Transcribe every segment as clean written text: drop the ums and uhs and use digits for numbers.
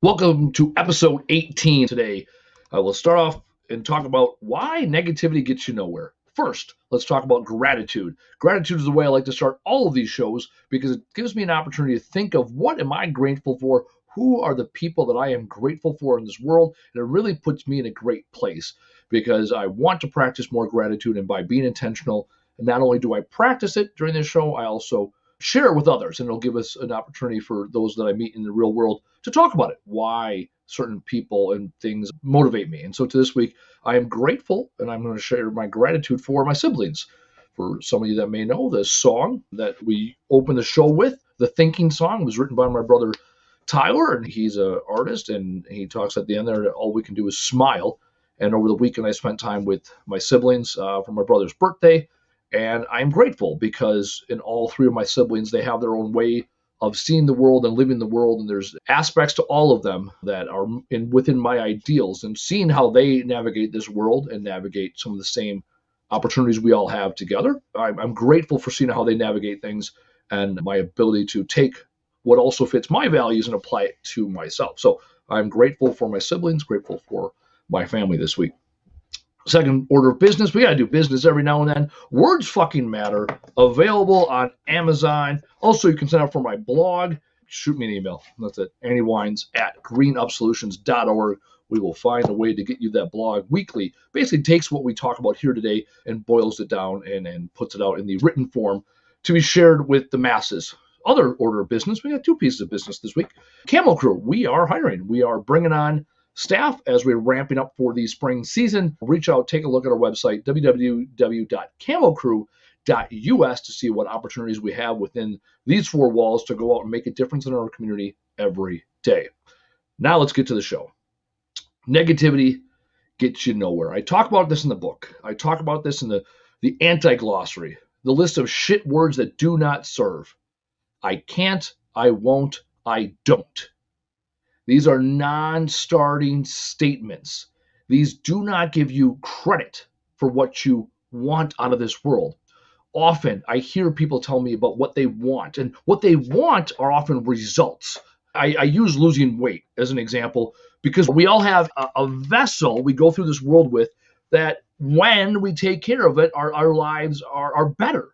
Welcome to episode 18 today. I will start off and talk about why negativity gets you nowhere. First, let's talk about gratitude. Gratitude is the way I like to start all of these shows because it gives me an opportunity to think of what am I grateful for, who are the people that I am grateful for in this world, and it really puts me in a great place because I want to practice more gratitude, and by being intentional, and not only do I practice it during this show, I also share it with others, and it'll give us an opportunity for those that I meet in the real world to talk about it, why certain people and things motivate me. And so to this week, I am grateful, and I'm going to share my gratitude for my siblings. For some of you that may know, the song that we open the show with, the Thinking Song, was written by my brother Tyler, and he's an artist, and he talks at the end there that all we can do is smile. And over the weekend, I spent time with my siblings for my brother's birthday, and I'm grateful because in all three of my siblings, they have their own way of seeing the world and living the world. And there's aspects to all of them that are within my ideals, and seeing how they navigate this world and navigate some of the same opportunities we all have together. I'm grateful for seeing how they navigate things and my ability to take what also fits my values and apply it to myself. So I'm grateful for my siblings, grateful for my family this week. Second order of business, we got to do business every now and then. Words fucking matter. Available on Amazon. Also, you can sign up for my blog. Shoot me an email. That's at annywines@greenupsolutions.org. We will find a way to get you that blog weekly. Basically takes what we talk about here today and boils it down and puts it out in the written form to be shared with the masses. Other order of business, we got two pieces of business this week. Camel Crew, we are hiring. We are bringing on staff as we're ramping up for the spring season. Reach out, take a look at our website, www.camelcrew.us, to see what opportunities we have within these four walls to go out and make a difference in our community every day. Now let's get to the show. Negativity gets you nowhere. I talk about this in the book. I talk about this in the anti-glossary, the list of shit words that do not serve. I can't, I won't, I don't. These are non-starting statements. These do not give you credit for what you want out of this world. Often I hear people tell me about what they want, and what they want are often results. I use losing weight as an example because we all have a vessel we go through this world with that when we take care of it, our lives are better.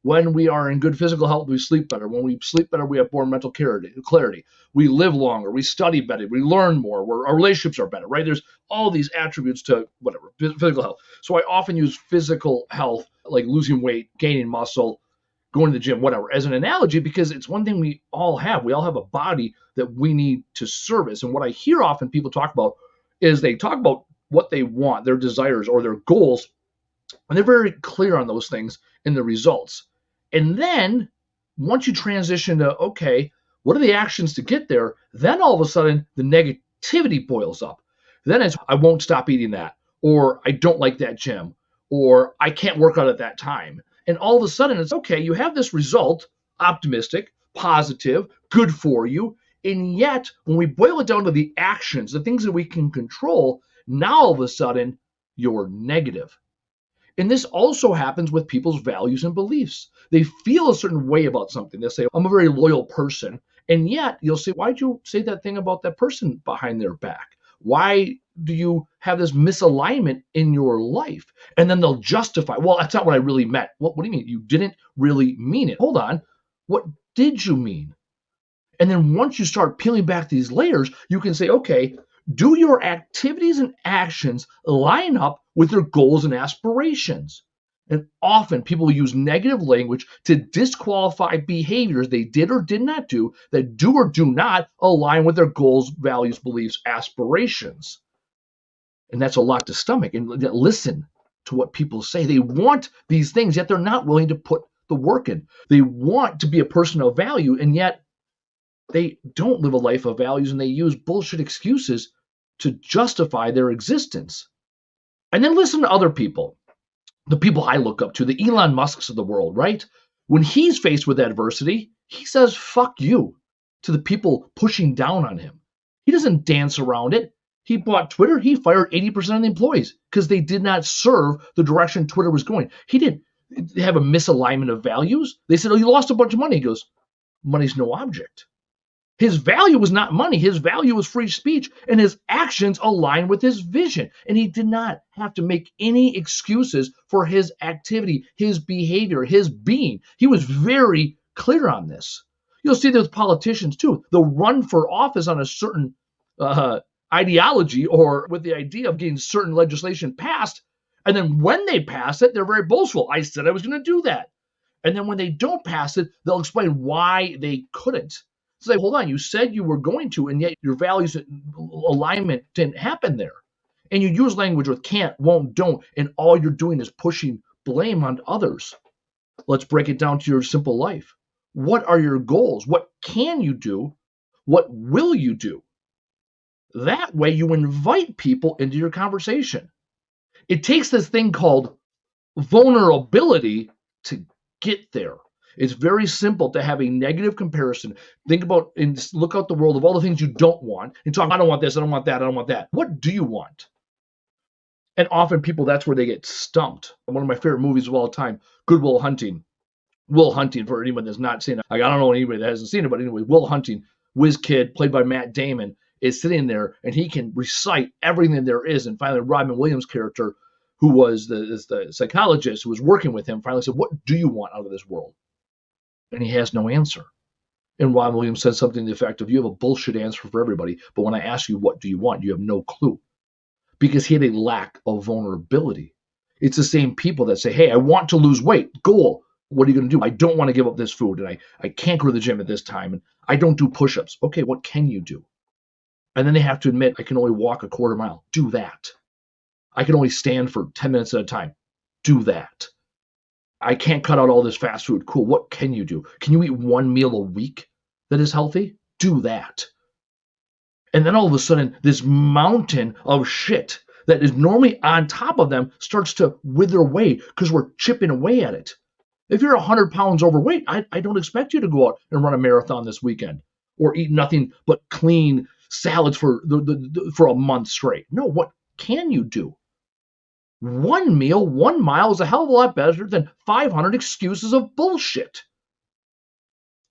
When we are in good physical health, we sleep better. When we sleep better, we have more mental clarity. We live longer. We study better. We learn more. Our relationships are better, right? There's all these attributes to whatever, physical health. So I often use physical health, like losing weight, gaining muscle, going to the gym, whatever, as an analogy, because it's one thing we all have. We all have a body that we need to service. And what I hear often people talk about is they talk about what they want, their desires or their goals, and they're very clear on those things in the results. And then once you transition to, okay, what are the actions to get there? Then all of a sudden the negativity boils up. Then it's, I won't stop eating that, or I don't like that gym, or I can't work out at that time. And all of a sudden it's, okay, you have this result, optimistic, positive, good for you. And yet when we boil it down to the actions, the things that we can control, now all of a sudden you're negative. And this also happens with people's values and beliefs. They feel a certain way about something. They'll say, I'm a very loyal person. And yet you'll say, why'd you say that thing about that person behind their back? Why do you have this misalignment in your life? And then they'll justify, well, that's not what I really meant. What do you mean? You didn't really mean it. Hold on. What did you mean? And then once you start peeling back these layers, you can say, okay, do your activities and actions line up with their goals and aspirations? And often people use negative language to disqualify behaviors they did or did not do that do or do not align with their goals, values, beliefs, aspirations. And that's a lot to stomach. And listen to what people say. They want these things, yet they're not willing to put the work in. They want to be a person of value, and yet they don't live a life of values, and they use bullshit excuses to justify their existence. And then listen to other people, the people I look up to, the Elon Musks of the world, right? When he's faced with adversity, he says, fuck you, to the people pushing down on him. He doesn't dance around it. He bought Twitter. He fired 80% of the employees because they did not serve the direction Twitter was going. He didn't have a misalignment of values. They said, oh, you lost a bunch of money. He goes, money's no object. His value was not money. His value was free speech, and his actions aligned with his vision. And he did not have to make any excuses for his activity, his behavior, his being. He was very clear on this. You'll see this with politicians too. They'll run for office on a certain ideology or with the idea of getting certain legislation passed. And then when they pass it, they're very boastful. I said I was going to do that. And then when they don't pass it, they'll explain why they couldn't. Say, hold on, you said you were going to, and yet your values alignment didn't happen there. And you use language with can't, won't, don't, and all you're doing is pushing blame on others. Let's break it down to your simple life. What are your goals? What can you do? What will you do? That way you invite people into your conversation. It takes this thing called vulnerability to get there. It's very simple to have a negative comparison. Think about and look out the world of all the things you don't want and talk, I don't want this, I don't want that, I don't want that. What do you want? And often people, that's where they get stumped. One of my favorite movies of all time, Good Will Hunting. Will Hunting, for anyone that's not seen it. I don't know anybody that hasn't seen it, but anyway, Will Hunting, whiz kid, played by Matt Damon, is sitting there and he can recite everything there is. And finally, Robin Williams' character, who was the psychologist who was working with him, finally said, what do you want out of this world? And he has no answer. And Robin Williams said something to the effect of, you have a bullshit answer for everybody, but when I ask you what do you want, you have no clue. Because he had a lack of vulnerability. It's the same people that say, hey, I want to lose weight. Goal. What are you going to do? I don't want to give up this food, and I can't go to the gym at this time, and I don't do push-ups. Okay, what can you do? And then they have to admit, I can only walk a quarter mile. Do that. I can only stand for 10 minutes at a time. Do that. I can't cut out all this fast food. Cool. What can you do? Can you eat one meal a week that is healthy? Do that. And then all of a sudden, this mountain of shit that is normally on top of them starts to wither away because we're chipping away at it. If you're 100 pounds overweight, I don't expect you to go out and run a marathon this weekend or eat nothing but clean salads for a month straight. No, what can you do? One meal, 1 mile is a hell of a lot better than 500 excuses of bullshit.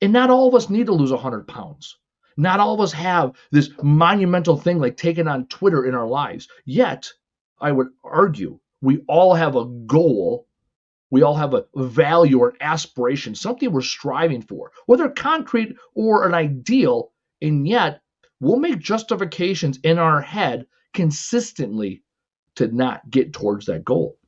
And not all of us need to lose 100 pounds. Not all of us have this monumental thing like taking on Twitter in our lives. Yet, I would argue, we all have a goal. We all have a value or an aspiration, something we're striving for, whether concrete or an ideal, and yet we'll make justifications in our head consistently to not get towards that goal.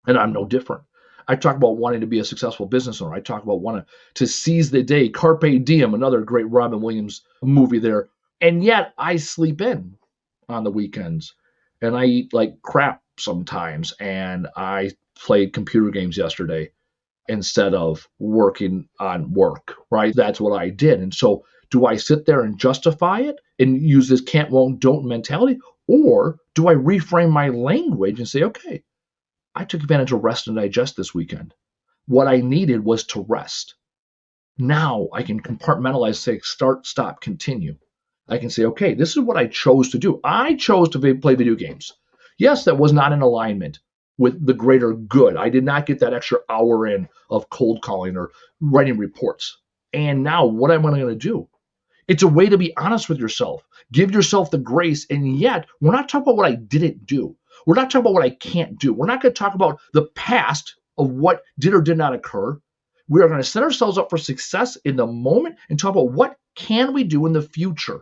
And I'm no different. I talk about wanting to be a successful business owner. I talk about wanting to seize the day, Carpe Diem, another great Robin Williams movie there. And yet I sleep in on the weekends and I eat like crap sometimes. And I played computer games yesterday instead of working on work, right? That's what I did. And so do I sit there and justify it and use this can't, won't, don't mentality? Or do I reframe my language and say, okay, I took advantage of rest and digest this weekend. What I needed was to rest. Now I can compartmentalize, say, start, stop, continue. I can say, okay, this is what I chose to do. I chose to play video games. Yes, that was not in alignment with the greater good. I did not get that extra hour in of cold calling or writing reports. And now what am I going to do? It's a way to be honest with yourself. Give yourself the grace. And yet, we're not talking about what I didn't do. We're not talking about what I can't do. We're not going to talk about the past of what did or did not occur. We are going to set ourselves up for success in the moment and talk about what can we do in the future.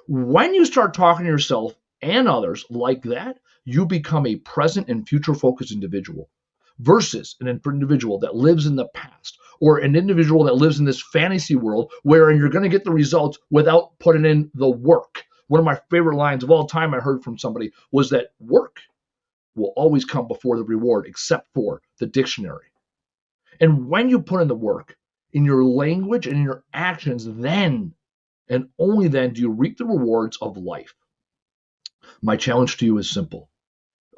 When you start talking to yourself and others like that, you become a present and future-focused individual versus an individual that lives in the past or an individual that lives in this fantasy world wherein you're going to get the results without putting in the work. One of my favorite lines of all time I heard from somebody was that work will always come before the reward except for the dictionary. And when you put in the work in your language and in your actions, then and only then do you reap the rewards of life. My challenge to you is simple.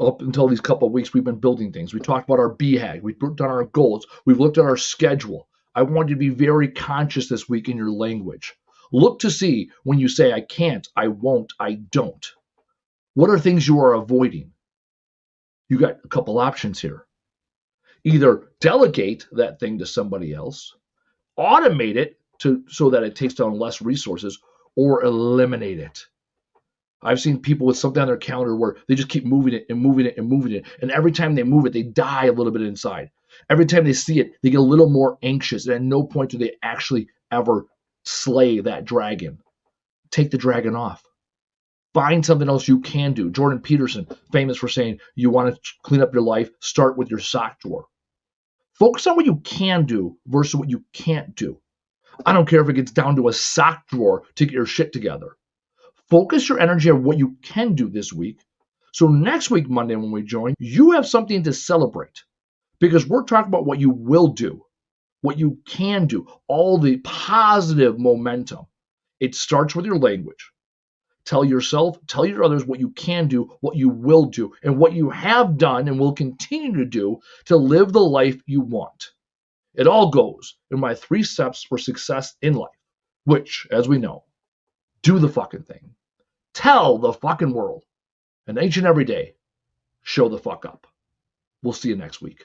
Up until these couple of weeks, we've been building things. We talked about our BHAG. We've done our goals. We've looked at our schedule. I want you to be very conscious this week in your language. Look to see when you say, I can't, I won't, I don't. What are things you are avoiding? You got a couple options here. Either delegate that thing to somebody else, automate it, so that it takes down less resources, or eliminate it. I've seen people with something on their calendar where they just keep moving it and moving it and moving it. And every time they move it, they die a little bit inside. Every time they see it, they get a little more anxious. And at no point do they actually ever slay that dragon. Take the dragon off. Find something else you can do. Jordan Peterson, famous for saying, you want to clean up your life, start with your sock drawer. Focus on what you can do versus what you can't do. I don't care if it gets down to a sock drawer to get your shit together. Focus your energy on what you can do this week. So next week, Monday, when we join, you have something to celebrate, because we're talking about what you will do, what you can do, all the positive momentum. It starts with your language. Tell yourself, tell your others what you can do, what you will do, and what you have done and will continue to do to live the life you want. It all goes in my 3 steps for success in life, which, as we know, do the fucking thing. Tell the fucking world. And each and every day, show the fuck up. We'll see you next week.